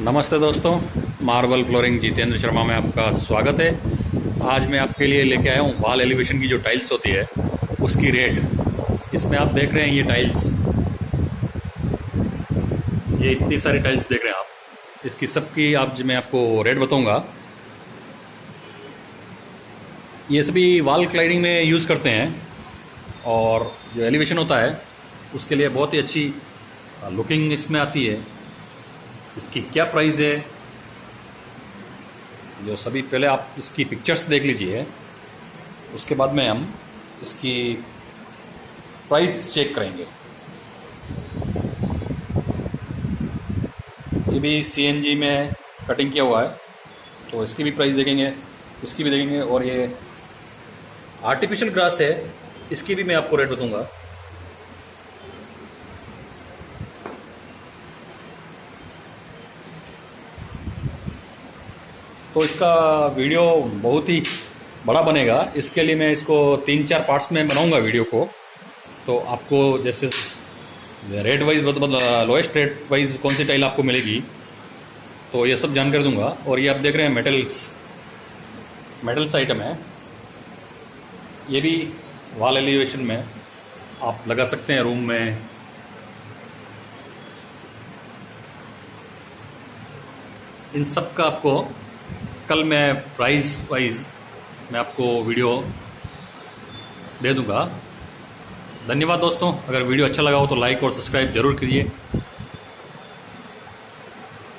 नमस्ते दोस्तों, marble flooring Jitendra Sharma में आपका स्वागत है। आज मैं आपके लिए लेके आया हूँ वॉल एलिवेशन की जो टाइल्स होती है उसकी रेट। इसमें आप देख रहे हैं ये टाइल्स, ये इतनी सारी टाइल्स देख रहे हैं आप। इसकी सबकी आज मैं आपको रेट बताऊंगा। ये सभी वॉल क्लाइडिंग में यूज़ करते हैं और जो एलिवेशन होता है उसके लिए बहुत ही अच्छी लुकिंग इसमें आती है। इसकी क्या प्राइस है, जो सभी पहले आप इसकी पिक्चर्स देख लीजिए, उसके बाद में हम इसकी प्राइस चेक करेंगे। ये भी सीएनजी में कटिंग किया हुआ है तो इसकी भी प्राइस देखेंगे, इसकी भी देखेंगे। और ये आर्टिफिशियल ग्रास है, इसकी भी मैं आपको रेट बताऊंगा। तो इसका वीडियो बहुत ही बड़ा बनेगा, इसके लिए मैं इसको 3-4 पार्ट्स में बनाऊंगा वीडियो को। तो आपको जैसे rate wise lowest rate wise कौन सी टाइल आपको मिलेगी तो ये सब जानकारी दूंगा। और ये आप देख रहे हैं मेटल्स आइटम है, ये भी वॉल एलिवेशन में आप लगा सकते हैं रूम में। इन सब का आपको कल मैं प्राइस वाइज मैं आपको वीडियो दे दूंगा। धन्यवाद दोस्तों, अगर वीडियो अच्छा लगा हो तो लाइक और सब्सक्राइब जरूर कीजिए।